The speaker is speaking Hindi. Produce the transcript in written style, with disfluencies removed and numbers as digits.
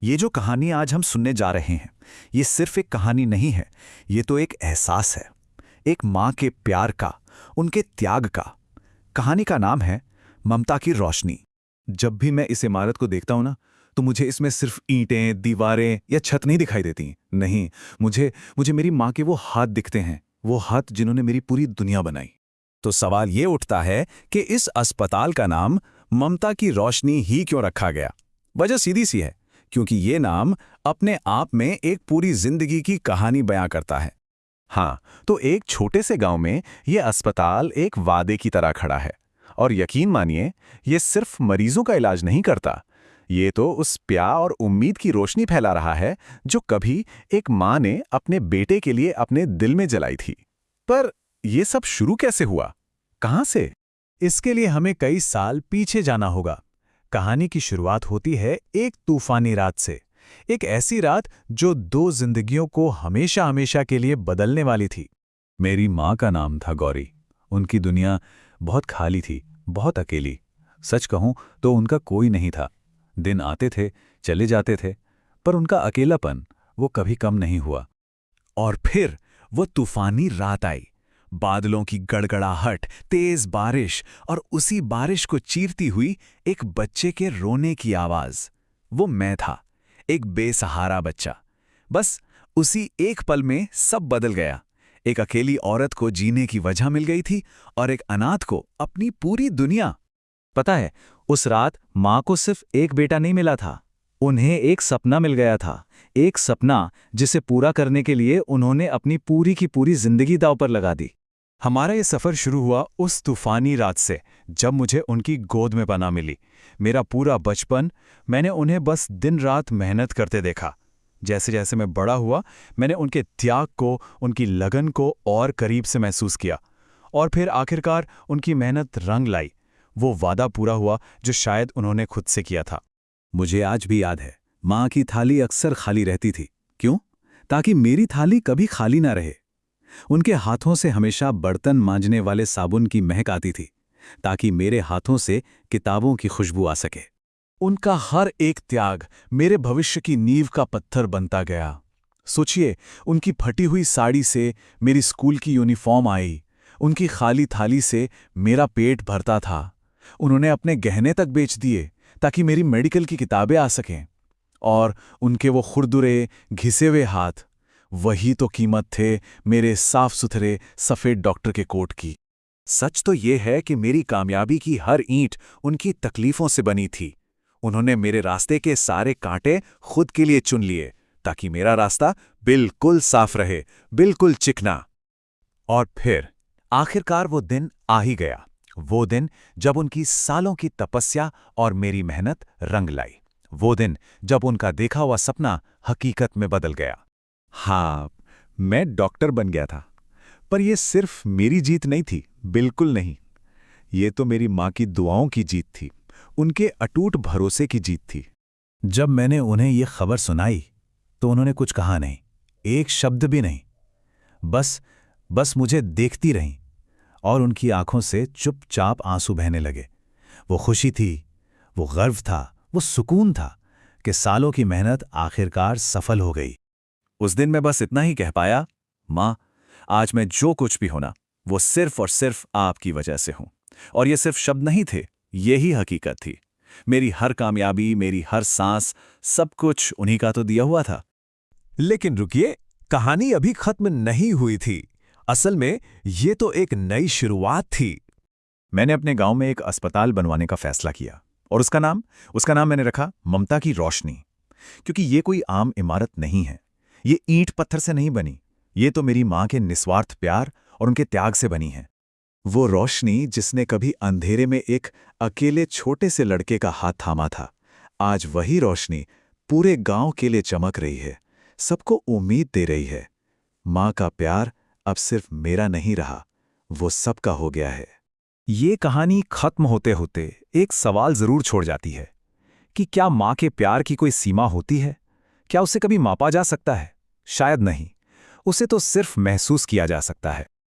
ये जो कहानी आज हम सुनने जा रहे हैं, ये सिर्फ एक कहानी नहीं है। ये तो एक एहसास है, एक माँ के प्यार का, उनके त्याग का। कहानी का नाम है ममता की रोशनी। जब भी मैं इस इमारत को देखता हूं ना, तो मुझे इसमें सिर्फ ईंटें, दीवारें या छत नहीं दिखाई देती। नहीं, मुझे मुझे मेरी माँ के वो हाथ दिखते हैं, वो हाथ जिन्होंने मेरी पूरी दुनिया बनाई। तो सवाल ये उठता है कि इस अस्पताल का नाम ममता की रोशनी ही क्यों रखा गया? वजह सीधी सी है, क्योंकि ये नाम अपने आप में एक पूरी जिंदगी की कहानी बयां करता है। हाँ, तो एक छोटे से गांव में ये अस्पताल एक वादे की तरह खड़ा है। और यकीन मानिए, ये सिर्फ मरीजों का इलाज नहीं करता, ये तो उस प्यार और उम्मीद की रोशनी फैला रहा है जो कभी एक माँ ने अपने बेटे के लिए अपने दिल में जलाई थी। पर ये सब शुरू कैसे हुआ? कहाँ से? इसके लिए हमें कई साल पीछे जाना होगा। कहानी की शुरुआत होती है एक तूफानी रात से। एक ऐसी रात जो दो जिंदगियों को हमेशा हमेशा के लिए बदलने वाली थी। मेरी माँ का नाम था गौरी। उनकी दुनिया बहुत खाली थी, बहुत अकेली। सच कहूं तो उनका कोई नहीं था। दिन आते थे, चले जाते थे, पर उनका अकेलापन वो कभी कम नहीं हुआ। और फिर वो तूफानी रात आई। बादलों की गड़गड़ाहट, तेज बारिश और उसी बारिश को चीरती हुई एक बच्चे के रोने की आवाज। वो मैं था, एक बेसहारा बच्चा। बस उसी एक पल में सब बदल गया। एक अकेली औरत को जीने की वजह मिल गई थी और एक अनाथ को अपनी पूरी दुनिया। पता है, उस रात माँ को सिर्फ एक बेटा नहीं मिला था, उन्हें एक सपना मिल गया था। एक सपना जिसे पूरा करने के लिए उन्होंने अपनी पूरी की पूरी जिंदगी दांव पर लगा दी। हमारा ये सफ़र शुरू हुआ उस तूफानी रात से, जब मुझे उनकी गोद में पनाह मिली। मेरा पूरा बचपन मैंने उन्हें बस दिन रात मेहनत करते देखा। जैसे जैसे मैं बड़ा हुआ, मैंने उनके त्याग को, उनकी लगन को और करीब से महसूस किया। और फिर आखिरकार उनकी मेहनत रंग लाई। वो वादा पूरा हुआ जो शायद उन्होंने खुद से किया था। मुझे आज भी याद है, माँ की थाली अक्सर खाली रहती थी। क्यों? ताकि मेरी थाली कभी खाली ना रहे। उनके हाथों से हमेशा बर्तन मांजने वाले साबुन की महक आती थी, ताकि मेरे हाथों से किताबों की खुशबू आ सके। उनका हर एक त्याग मेरे भविष्य की नींव का पत्थर बनता गया। सोचिए, उनकी फटी हुई साड़ी से मेरी स्कूल की यूनिफॉर्म आई। उनकी खाली थाली से मेरा पेट भरता था। उन्होंने अपने गहने तक बेच दिए ताकि मेरी मेडिकल की किताबें आ सकें। और उनके वो खुरदुरे, घिसे हुए हाथ, वही तो कीमत थे मेरे साफ सुथरे सफ़ेद डॉक्टर के कोट की। सच तो ये है कि मेरी कामयाबी की हर ईंट उनकी तकलीफों से बनी थी। उन्होंने मेरे रास्ते के सारे कांटे खुद के लिए चुन लिए, ताकि मेरा रास्ता बिल्कुल साफ रहे, बिल्कुल चिकना। और फिर आखिरकार वो दिन आ ही गया। वो दिन जब उनकी सालों की तपस्या और मेरी मेहनत रंग लाई। वो दिन जब उनका देखा हुआ सपना हकीकत में बदल गया। हाँ, मैं डॉक्टर बन गया था। पर यह सिर्फ मेरी जीत नहीं थी, बिल्कुल नहीं। ये तो मेरी माँ की दुआओं की जीत थी, उनके अटूट भरोसे की जीत थी। जब मैंने उन्हें ये खबर सुनाई, तो उन्होंने कुछ कहा नहीं, एक शब्द भी नहीं। बस मुझे देखती रहीं, और उनकी आंखों से चुपचाप आंसू बहने लगे। वो खुशी थी, वो गर्व था, वो सुकून था कि सालों की मेहनत आखिरकार सफल हो गई। उस दिन मैं बस इतना ही कह पाया, माँ, आज मैं जो कुछ भी होना, वो सिर्फ और सिर्फ आपकी वजह से हूं। और ये सिर्फ शब्द नहीं थे, यही हकीकत थी। मेरी हर कामयाबी, मेरी हर सांस, सब कुछ उन्हीं का तो दिया हुआ था। लेकिन रुकिए, कहानी अभी खत्म नहीं हुई थी। असल में ये तो एक नई शुरुआत थी। मैंने अपने गांव में एक अस्पताल बनवाने का फैसला किया, और उसका नाम मैंने रखा ममता की रोशनी। क्योंकि ये कोई आम इमारत नहीं है, ये ईंट पत्थर से नहीं बनी। ये तो मेरी माँ के निस्वार्थ प्यार और उनके त्याग से बनी है। वो रोशनी जिसने कभी अंधेरे में एक अकेले छोटे से लड़के का हाथ थामा था, आज वही रोशनी पूरे गांव के लिए चमक रही है, सबको उम्मीद दे रही है। माँ का प्यार अब सिर्फ मेरा नहीं रहा, वो सबका हो गया है। ये कहानी खत्म होते होते एक सवाल जरूर छोड़ जाती है कि क्या माँ के प्यार की कोई सीमा होती है? क्या उसे कभी मापा जा सकता है? शायद नहीं। उसे तो सिर्फ महसूस किया जा सकता है।